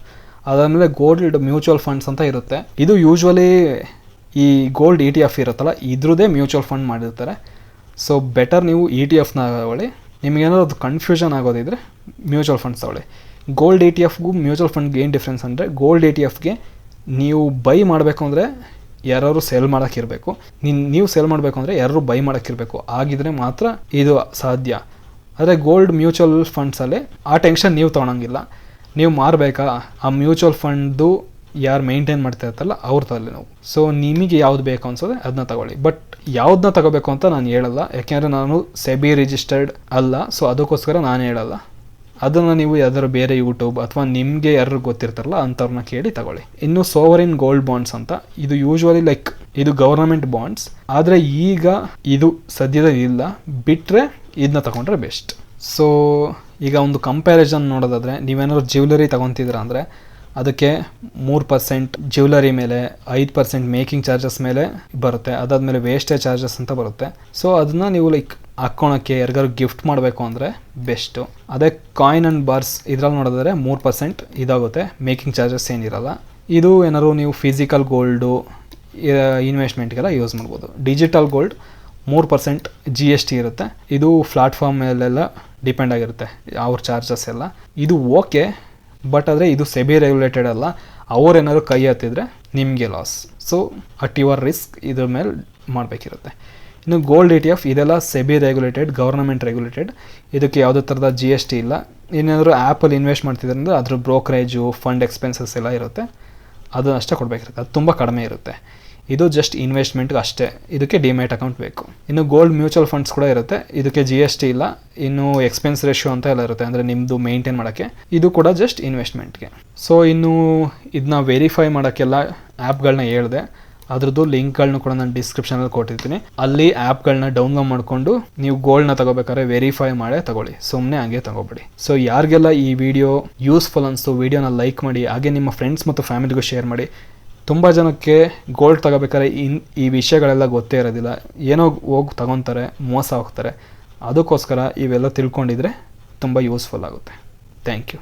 ಅದಾದಮೇಲೆ ಗೋಲ್ಡ್ ಮ್ಯೂಚುವಲ್ ಫಂಡ್ಸ್ ಅಂತ ಇರುತ್ತೆ. ಇದು ಯೂಶ್ವಲಿ ಈ ಗೋಲ್ಡ್ ETF ಇರುತ್ತಲ್ಲ ಇದ್ರದ್ದೇ ಮ್ಯೂಚುವಲ್ ಫಂಡ್ ಮಾಡಿರ್ತಾರೆ. ಸೊ ಬೆಟರ್ ನೀವು ETF ನ ತಗೊಳ್ಳಿ. ನಿಮಗೇನಾದ್ರು ಅದು ಕನ್ಫ್ಯೂಷನ್ ಆಗೋದಿದ್ರೆ ಮ್ಯೂಚುವಲ್ ಫಂಡ್ಸ್ ತಗೊಳ್ಳಿ. ಗೋಲ್ಡ್ ETFಗೂ ಮ್ಯೂಚುವಲ್ ಫಂಡ್ಗೆ ಏನು ಡಿಫ್ರೆನ್ಸ್ ಅಂದರೆ, ಗೋಲ್ಡ್ ETFಗೆ ನೀವು ಬೈ ಮಾಡಬೇಕು ಅಂದರೆ ಯಾರು ಸೇಲ್ ಮಾಡೋಕ್ಕಿರಬೇಕು, ನೀವು ಸೇಲ್ ಮಾಡಬೇಕು ಅಂದರೆ ಯಾರು ಬೈ ಮಾಡೋಕ್ಕಿರಬೇಕು. ಆಗಿದ್ರೆ ಮಾತ್ರ ಇದು ಸಾಧ್ಯ. ಆದರೆ ಗೋಲ್ಡ್ ಮ್ಯೂಚುವಲ್ ಫಂಡ್ಸಲ್ಲಿ ಆ ಟೆನ್ಷನ್ ನೀವು ತೊಗೊಳಂಗಿಲ್ಲ. ನೀವು ಮಾರಬೇಕಾ, ಆ ಮ್ಯೂಚುವಲ್ ಫಂಡ್ದು ಯಾರು ಮೇಂಟೈನ್ ಮಾಡ್ತಾ ಇರ್ತಲ್ಲ ಅವ್ರ ತಲೆ ನಾವು. ಸೊ ನಿಮಗೆ ಯಾವ್ದು ಬೇಕು ಅನ್ಸೋದೆ ಅದನ್ನ ತಗೊಳ್ಳಿ. ಬಟ್ ಯಾವುದನ್ನ ತಗೋಬೇಕು ಅಂತ ನಾನು ಹೇಳಲ್ಲ, ಯಾಕೆಂದರೆ ನಾನು ಸೆಬಿ ರಿಜಿಸ್ಟರ್ಡ್ ಅಲ್ಲ. ಸೊ ಅದಕ್ಕೋಸ್ಕರ ನಾನು ಹೇಳಲ್ಲ. ಅದನ್ನು ನೀವು ಯಾವ್ದಾದ್ರು ಬೇರೆ ಯೂಟ್ಯೂಬ್ ಅಥವಾ ನಿಮಗೆ ಯಾರು ಗೊತ್ತಿರ್ತಾರಲ್ಲ ಅಂಥವ್ರನ್ನ ಕೇಳಿ ತಗೊಳ್ಳಿ. ಇನ್ನು ಸೋವರಿನ್ ಗೋಲ್ಡ್ ಬಾಂಡ್ಸ್ ಅಂತ, ಇದು ಯೂಶ್ವಲಿ ಇದು ಗವರ್ನಮೆಂಟ್ ಬಾಂಡ್ಸ್. ಆದರೆ ಈಗ ಇದು ಸದ್ಯದಲ್ಲಿ ಇಲ್ಲ, ಬಿಟ್ಟರೆ ಇದನ್ನ ತಗೊಂಡ್ರೆ ಬೆಸ್ಟ್. ಸೊ ಈಗ ಒಂದು ಕಂಪ್ಯಾರಿಸನ್ ನೋಡೋದಾದರೆ, ನೀವೇನಾದ್ರು ಜ್ಯುವೆಲರಿ ತಗೊತಿದ್ರ ಅಂದರೆ ಅದಕ್ಕೆ 3% ಜ್ಯುವೆಲರಿ ಮೇಲೆ, 5% ಮೇಕಿಂಗ್ ಚಾರ್ಜಸ್ ಮೇಲೆ ಬರುತ್ತೆ. ಅದಾದಮೇಲೆ ವೇಸ್ಟೇಜ್ ಚಾರ್ಜಸ್ ಅಂತ ಬರುತ್ತೆ. ಸೊ ಅದನ್ನು ನೀವು ಹಾಕ್ಕೊಳಕ್ಕೆ ಯಾರಿಗಾರು ಗಿಫ್ಟ್ ಮಾಡಬೇಕು ಅಂದರೆ ಬೆಸ್ಟು. ಅದೇ ಕಾಯಿನ್ ಆ್ಯಂಡ್ ಬಾರ್ಸ್ ಇದರಲ್ಲಿ ನೋಡಿದ್ರೆ 3% ಇದಾಗುತ್ತೆ, ಮೇಕಿಂಗ್ ಚಾರ್ಜಸ್ ಏನಿರಲ್ಲ. ಇದು ಏನಾದ್ರು ನೀವು ಫಿಸಿಕಲ್ ಗೋಲ್ಡು ಇನ್ವೆಸ್ಟ್ಮೆಂಟ್ಗೆಲ್ಲ ಯೂಸ್ ಮಾಡ್ಬೋದು. ಡಿಜಿಟಲ್ ಗೋಲ್ಡ್ 3% GST ಇರುತ್ತೆ. ಇದು ಪ್ಲಾಟ್ಫಾರ್ಮ್ ಮೇಲೆಲ್ಲ ಡಿಪೆಂಡ್ ಆಗಿರುತ್ತೆ ಅವ್ರ ಚಾರ್ಜಸ್ ಎಲ್ಲ. ಇದು ಓಕೆ, ಬಟ್ ಆದರೆ ಇದು ಸೆಬಿ ರೆಗ್ಯುಲೇಟೆಡ್ ಅಲ್ಲ. ಅವರೇನಾದ್ರು ಕೈ ಹತ್ತಿದ್ರೆ ನಿಮಗೆ loss. So at your risk ಇದ್ರ ಮೇಲೆ ಮಾಡಬೇಕಿರುತ್ತೆ. ಇನ್ನು ಗೋಲ್ಡ್ ETF ಇದೆಲ್ಲ ಸೆಬಿ ರೆಗ್ಯುಲೇಟೆಡ್, ಗವರ್ನಮೆಂಟ್ ರೆಗ್ಯುಲೇಟೆಡ್. ಇದಕ್ಕೆ ಯಾವುದೇ ಥರದ GST ಇಲ್ಲ. ಏನಾದರೂ ಆ್ಯಪಲ್ಲಿ ಇನ್ವೆಸ್ಟ್ ಮಾಡ್ತಿದ್ರೆ ಅಂದರೆ ಅದ್ರ ಬ್ರೋಕರೇಜು, ಫಂಡ್ ಎಕ್ಸ್ಪೆನ್ಸಸ್ ಎಲ್ಲ ಇರುತ್ತೆ, ಅದನ್ನು ಅಷ್ಟೇ ಕೊಡಬೇಕಿರುತ್ತೆ. ಅದು ತುಂಬ ಕಡಿಮೆ ಇರುತ್ತೆ. ಇದು ಜಸ್ಟ್ ಇನ್ವೆಸ್ಟ್ಮೆಂಟ್ಗೆ ಅಷ್ಟೇ, ಇದಕ್ಕೆ ಡಿಮ್ಯಾಟ್ ಅಕೌಂಟ್ ಬೇಕು. ಇನ್ನು ಗೋಲ್ಡ್ ಮ್ಯೂಚುವಲ್ ಫಂಡ್ಸ್ ಕೂಡ ಇರುತ್ತೆ, ಇದಕ್ಕೆ GST ಇಲ್ಲ. ಇನ್ನು ಎಕ್ಸ್ಪೆನ್ಸ್ ರೇಷಿಯೋ ಅಂತ ಎಲ್ಲ ಇರುತ್ತೆ, ಅಂದರೆ ನಿಮ್ಮದು ಮೇಂಟೈನ್ ಮಾಡೋಕ್ಕೆ. ಇದು ಕೂಡ ಜಸ್ಟ್ ಇನ್ವೆಸ್ಟ್ಮೆಂಟ್ಗೆ. ಸೊ ಇನ್ನು ಇದನ್ನ ವೆರಿಫೈ ಮಾಡೋಕ್ಕೆಲ್ಲ ಆ್ಯಪ್ಗಳನ್ನ ಹೇಳಿದೆ, ಅದ್ರದ್ದು ಲಿಂಕ್ಗಳನ್ನ ಕೂಡ ನಾನು ಡಿಸ್ಕ್ರಿಪ್ಷನಲ್ಲಿ ಕೊಟ್ಟಿರ್ತೀನಿ. ಅಲ್ಲಿ ಆ್ಯಪ್ಗಳನ್ನ ಡೌನ್ಲೋಡ್ ಮಾಡಿಕೊಂಡು ನೀವು ಗೋಲ್ಡ್ನ ತಗೋಬೇಕಾದ್ರೆ ವೆರಿಫೈ ಮಾಡೇ ತಗೊಳ್ಳಿ, ಸುಮ್ಮನೆ ಹಾಗೆ ತಗೋಬೇಡಿ. ಸೊ ಯಾರಿಗೆಲ್ಲ ಈ ವಿಡಿಯೋ ಯೂಸ್ಫುಲ್ ಅನಿಸ್ತು, ವಿಡಿಯೋನ ಲೈಕ್ ಮಾಡಿ, ಹಾಗೆ ನಿಮ್ಮ ಫ್ರೆಂಡ್ಸ್ ಮತ್ತು ಫ್ಯಾಮಿಲಿಗೂ ಶೇರ್ ಮಾಡಿ. ತುಂಬ ಜನಕ್ಕೆ ಗೋಲ್ಡ್ ತಗೋಬೇಕಾದ್ರೆ ಈ ವಿಷಯಗಳೆಲ್ಲ ಗೊತ್ತೇ ಇರೋದಿಲ್ಲ, ಏನೋ ಹೋಗಿ ತಗೊತಾರೆ, ಮೋಸ ಹೋಗ್ತಾರೆ. ಅದಕ್ಕೋಸ್ಕರ ಇವೆಲ್ಲ ತಿಳ್ಕೊಂಡಿದ್ರೆ ತುಂಬ ಯೂಸ್ಫುಲ್ ಆಗುತ್ತೆ. Thank you.